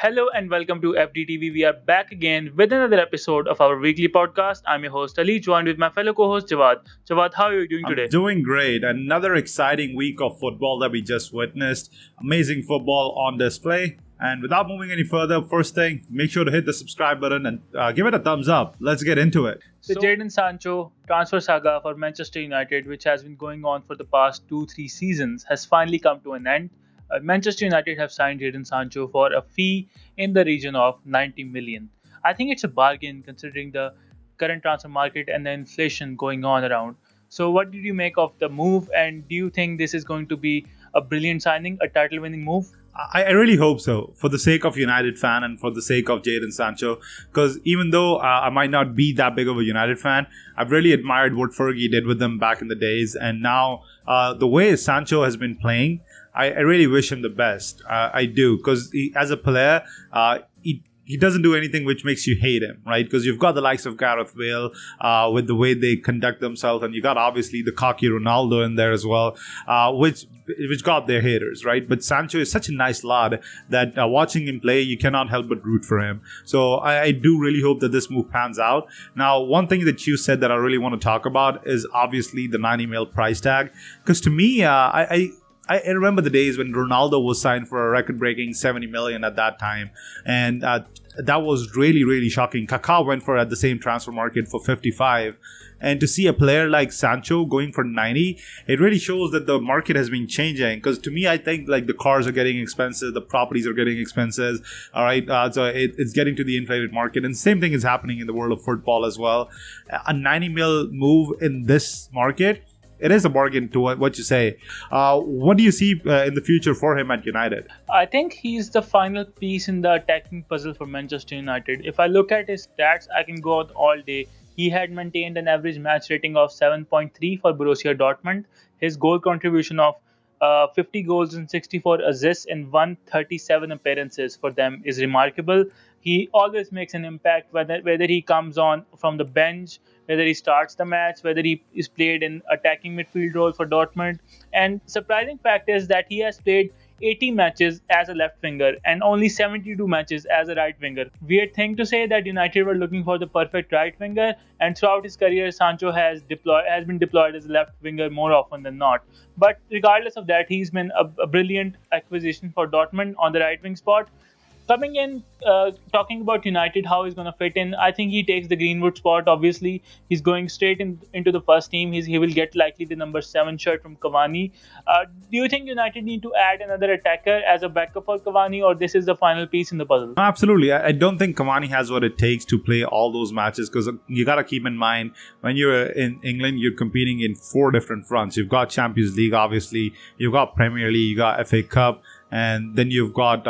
Hello and welcome to FDTV. We are back again with another episode of our weekly podcast. I'm your host Ali, joined with my fellow co-host Jawad. Jawad, how are you doing I'm today? doing great. Another exciting week of football that we just witnessed. Amazing football on display. And without moving any further, first thing, make sure to hit the subscribe button and give it a thumbs up. Let's get into it. The Jadon Sancho transfer saga for Manchester United, which has been going on for the past 2-3 seasons, has finally come to an end. Manchester United have signed Jadon Sancho for a fee in the region of 90 million. I think it's a bargain considering the current transfer market and the inflation going on around. So, what did you make of the move, and do you think this is going to be a brilliant signing, a title winning move? I really hope so, for the sake of United fan and for the sake of Jadon Sancho. Because even though I might not be that big of a United fan, I've really admired what Fergie did with them back in the days. And now the way Sancho has been playing, I really wish him the best. I do, because as a player, he doesn't do anything which makes you hate him, right? Because you've got the likes of Gareth Bale with the way they conduct themselves, and you got obviously the cocky Ronaldo in there as well, which got their haters, right? But Sancho is such a nice lad that watching him play, you cannot help but root for him. So I do really hope that this move pans out. Now, one thing that you said that I really want to talk about is obviously the 90 mil price tag. Because to me, I remember the days when Ronaldo was signed for a record-breaking 70 million at that time, and that was really, really shocking. Kaká went for at the same transfer market for 55, and to see a player like Sancho going for 90, it really shows that the market has been changing. Because to me, I think like the cars are getting expensive, the properties are getting expensive. All right, so it's getting to the inflated market, and same thing is happening in the world of football as well. A 90 mil move in this market, it is a bargain to what you say. What do you see in the future for him at United? I think he's the final piece in the attacking puzzle for Manchester United. If I look at his stats, I can go out all day. He had maintained an average match rating of 7.3 for Borussia Dortmund. His goal contribution of 50 goals and 64 assists in 137 appearances for them is remarkable. He always makes an impact, whether he comes on from the bench, whether he starts the match, whether he is played in attacking midfield role for Dortmund. And surprising fact is that he has played 80 matches as a left winger and only 72 matches as a right winger. Weird thing to say that United were looking for the perfect right winger, and throughout his career, Sancho has been deployed as a left winger more often than not. But regardless of that, he's been a brilliant acquisition for Dortmund on the right wing spot. Coming in, talking about United, how he's going to fit in, I think he takes the Greenwood spot. Obviously, he's going straight into the first team. He will get likely the number 7 shirt from Cavani. Do you think United need to add another attacker as a backup for Cavani, or this is the final piece in the puzzle? Absolutely. I don't think Cavani has what it takes to play all those matches, because you got to keep in mind, when you're in England, you're competing in 4 different fronts. You've got Champions League, obviously. You've got Premier League, you got FA Cup. And then you've got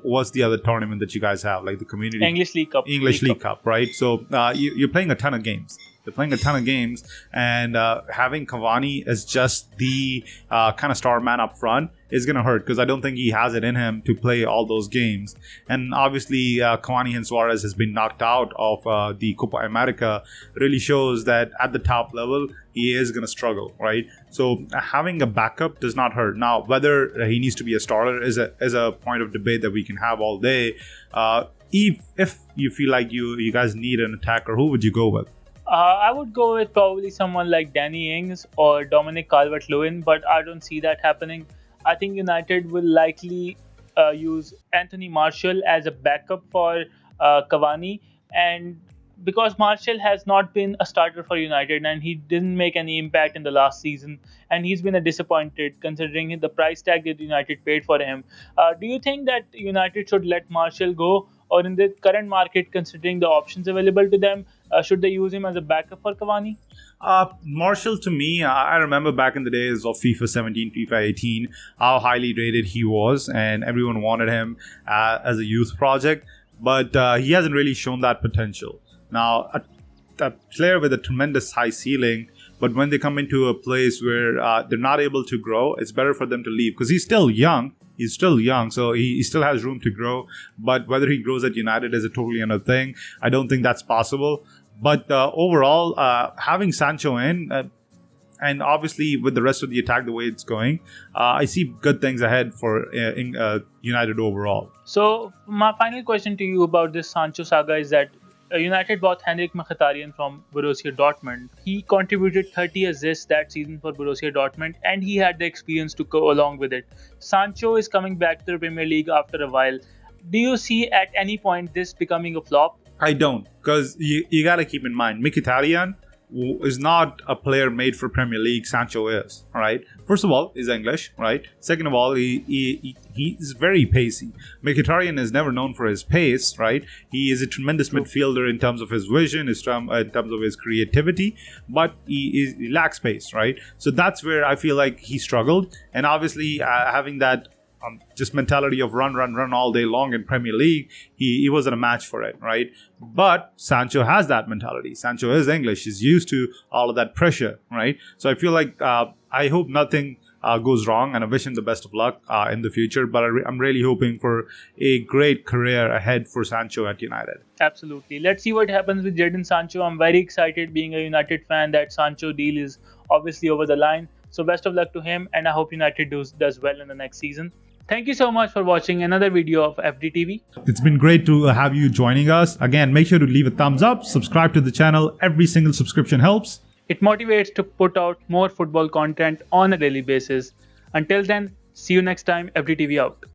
what's the other tournament that you guys have, like the community English League Cup. League Cup, right? So you're playing a ton of games. They're playing a ton of games, and having Cavani as just the kind of star man up front is going to hurt, because I don't think he has it in him to play all those games. And obviously, Cavani and Suarez has been knocked out of the Copa America. Really shows that at the top level, he is going to struggle, right? So having a backup does not hurt. Now, whether he needs to be a starter is a point of debate that we can have all day. If you feel like you guys need an attacker, who would you go with? I would go with probably someone like Danny Ings or Dominic Calvert-Lewin, but I don't see that happening. I think United will likely use Anthony Martial as a backup for Cavani, and because Martial has not been a starter for United and he didn't make any impact in the last season, and he's been a disappointed considering the price tag that United paid for him. Do you think that United should let Martial go, or in the current market, considering the options available to them, should they use him as a backup for Cavani? Martial, to me, I remember back in the days of FIFA 17, FIFA 18, how highly rated he was, and everyone wanted him as a youth project, but he hasn't really shown that potential. Now, a player with a tremendous high ceiling, but when they come into a place where they're not able to grow, it's better for them to leave, because he's still young. So he still has room to grow. But whether he grows at United is a totally another thing. I don't think that's possible. But overall, having Sancho in, and obviously with the rest of the attack the way it's going, I see good things ahead for United overall. So my final question to you about this Sancho saga is that United bought Henrik Mkhitaryan from Borussia Dortmund. He contributed 30 assists that season for Borussia Dortmund, and he had the experience to go along with it. Sancho is coming back to the Premier League after a while. Do you see at any point this becoming a flop? I don't, because you got to keep in mind, Mkhitaryan is not a player made for Premier League. Sancho is, all right? First of all, he's English, right? Second of all, he's very pacey. Mkhitaryan is never known for his pace, right? He is a tremendous midfielder in terms of his vision, in terms of his creativity, but he lacks pace, right? So that's where I feel like he struggled. And obviously, having that just mentality of run all day long in Premier League, he wasn't a match for it, right? But Sancho has that mentality. Sancho is English. He's used to all of that pressure, right? So I feel like I hope nothing goes wrong, and I wish him the best of luck in the future. But I'm really hoping for a great career ahead for Sancho at United. Absolutely. Let's see what happens with Jadon Sancho. I'm very excited being a United fan that Sancho deal is obviously over the line. So best of luck to him, and I hope United does well in the next season. Thank you so much for watching another video of FDTV. It's been great to have you joining us. Again, make sure to leave a thumbs up, subscribe to the channel. Every single subscription helps. It motivates to put out more football content on a daily basis. Until then, see you next time. FDTV out.